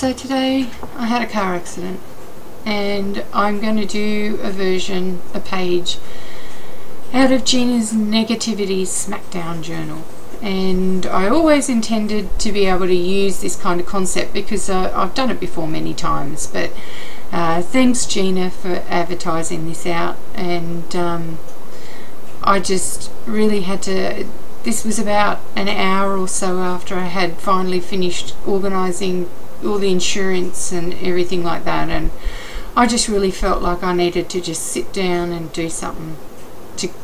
So today I had a car accident and I'm going to do a page out of Gina's Negativity Smackdown journal. And I always intended to be able to use this kind of concept because I've done it before many times, but thanks Gina for advertising this out. And I just really had to, this was about an hour or so after I had finally finished organising all the insurance and everything like that, and I just really felt like I needed to just sit down and do something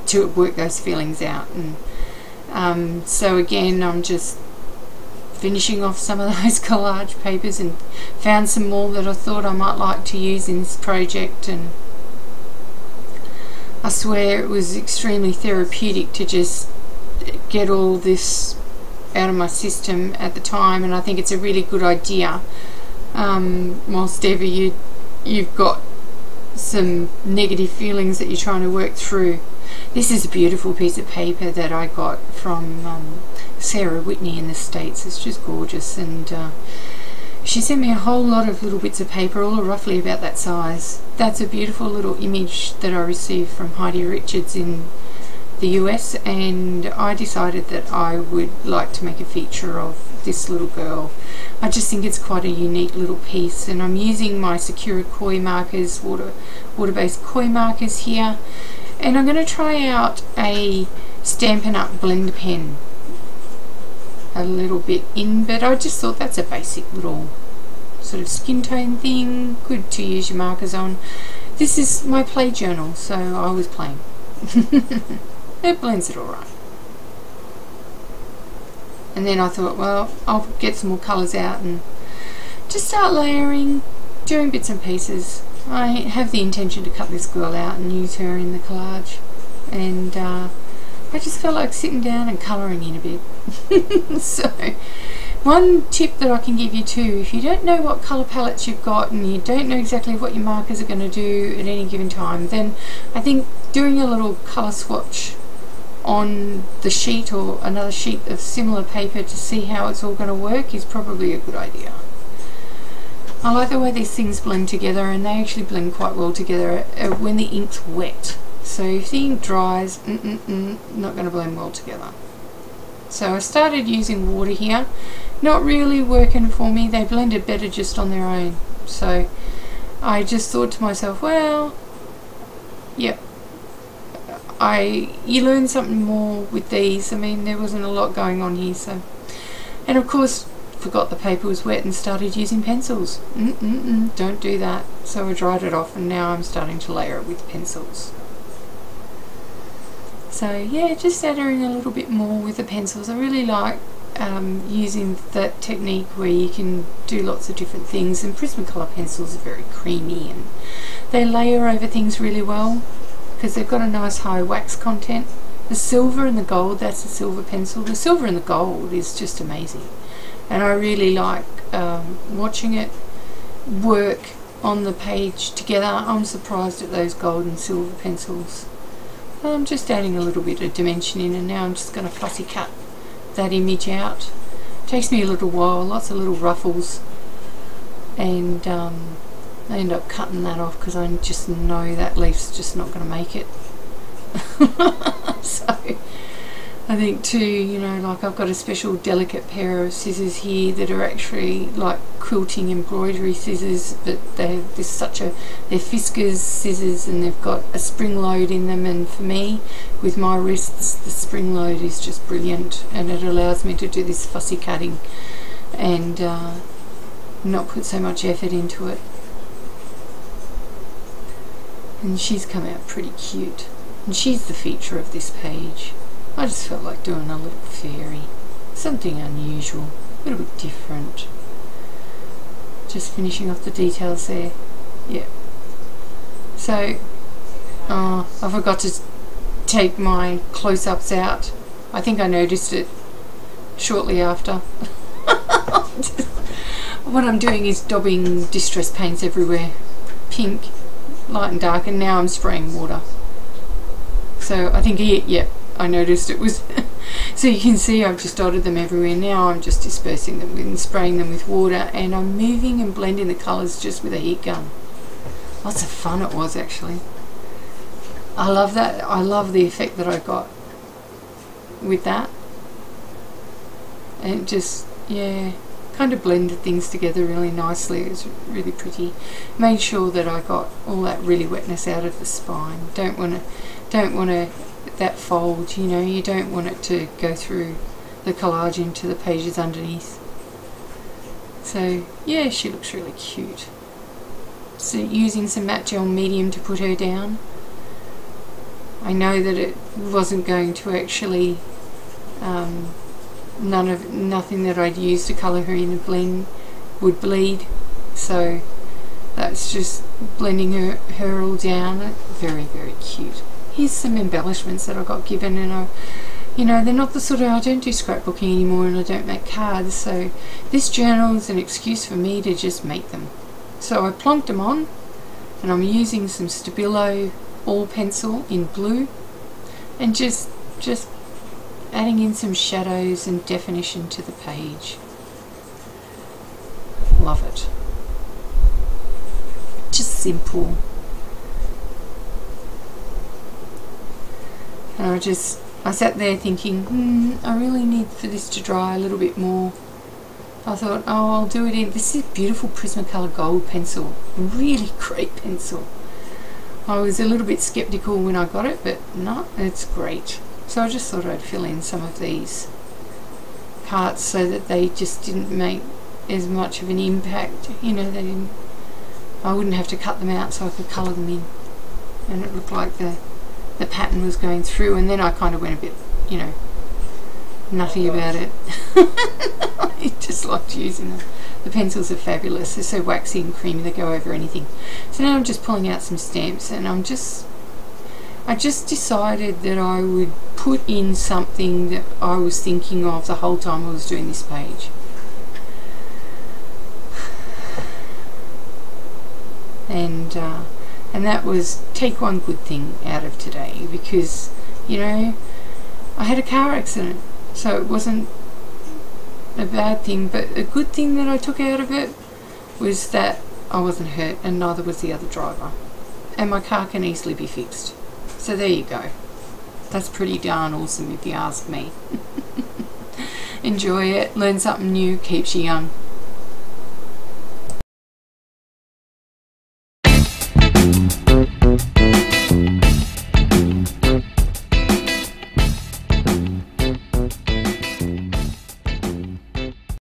to work those feelings out. And so again, I'm just finishing off some of those collage papers and found some more that I thought I might like to use in this project. And I swear it was extremely therapeutic to just get all this out of my system at the time, and I think it's a really good idea whilst ever you've got some negative feelings that you're trying to work through. This is a beautiful piece of paper that I got from Sarah Whitney in the States. It's just gorgeous, and she sent me a whole lot of little bits of paper, all roughly about that size. That's a beautiful little image that I received from Heidi Richards in the US, and I decided that I would like to make a feature of this little girl. I just think it's quite a unique little piece, and I'm using my Sakura koi markers, water-based koi markers here, and I'm going to try out a Stampin' Up! Blend pen a little bit in, but I just thought that's a basic little sort of skin tone thing, good to use your markers on. This is my play journal, so I was playing. It blends it alright. And then I thought, well, I'll get some more colours out and just start layering, doing bits and pieces. I have the intention to cut this girl out and use her in the collage. And I just felt like sitting down and colouring in a bit. So, one tip that I can give you too, if you don't know what colour palettes you've got and you don't know exactly what your markers are going to do at any given time, then I think doing a little colour swatch on the sheet or another sheet of similar paper to see how it's all going to work is probably a good idea. I like the way these things blend together, and they actually blend quite well together when the ink's wet. So if the ink dries, not going to blend well together. So I started using water here. Not really working for me. They blended better just on their own. So I just thought to myself, well, yep, you learn something more with these. I mean, there wasn't a lot going on here. So, and of course, forgot the paper was wet and started using pencils. Don't do that. So I dried it off, and now I'm starting to layer it with pencils. So yeah, just adding a little bit more with the pencils. I really like using that technique where you can do lots of different things, and Prismacolor pencils are very creamy and they layer over things really well because they've got a nice high wax content. The silver and the gold, that's a silver pencil. The silver and the gold is just amazing, and I really like watching it work on the page together. I'm surprised at those gold and silver pencils. I'm just adding a little bit of dimension in, and now I'm just going to fussy cut that image out. It takes me a little while, lots of little ruffles, and I end up cutting that off because I just know that leaf's just not going to make it. So I think too, you know, like I've got a special delicate pair of scissors here that are actually like quilting embroidery scissors, but they're Fiskars scissors, and they've got a spring load in them, and for me with my wrists the spring load is just brilliant, and it allows me to do this fussy cutting and not put so much effort into it. And she's come out pretty cute, and she's the feature of this page. I just felt like doing a little fairy, something unusual, a little bit different. Just finishing off the details there. Yeah. So, I forgot to take my close-ups out. I think I noticed it shortly after. What I'm doing is daubing distress paints everywhere. Pink, light and dark, and now I'm spraying water. So I think, yeah, I noticed it was So you can see I've just dotted them everywhere. Now I'm just dispersing them and spraying them with water, and I'm moving and blending the colours just with a heat gun. Lots of fun it was, actually. I love that. I love the effect that I got with that. And it just, yeah, kind of blended things together really nicely. It was really pretty. Made sure that I got all that really wetness out of the spine. Don't want that fold, you know, you don't want it to go through the collage into the pages underneath. So yeah, she looks really cute. So using some matte gel medium to put her down. I know that it wasn't going to actually nothing that I'd use to colour her in a blend would bleed, so that's just blending her all down. Very, very cute. Here's some embellishments that I got given, and you know, they're not the sort of, I don't do scrapbooking anymore and I don't make cards, so this journal is an excuse for me to just make them. So I plonked them on, and I'm using some Stabilo all pencil in blue, and just adding in some shadows and definition to the page. Love it. Just simple. And I sat there thinking, I really need for this to dry a little bit more. I thought, oh, I'll do it in, this is beautiful Prismacolor gold pencil, really great pencil. I was a little bit skeptical when I got it, but no, it's great. So I just thought I'd fill in some of these parts so that they just didn't make as much of an impact, you know, I wouldn't have to cut them out, so I could colour them in, and it looked like the pattern was going through. And then I kind of went a bit, you know, nutty about it. I just liked using them. The pencils are fabulous. They're so waxy and creamy, they go over anything. So now I'm just pulling out some stamps, and I just decided that I would put in something that I was thinking of the whole time I was doing this page. And that was take one good thing out of today, because, you know, I had a car accident, so it wasn't a bad thing, but a good thing that I took out of it was that I wasn't hurt, and neither was the other driver, and my car can easily be fixed. So there you go. That's pretty darn awesome if you ask me. Enjoy it, learn something new, keeps you young.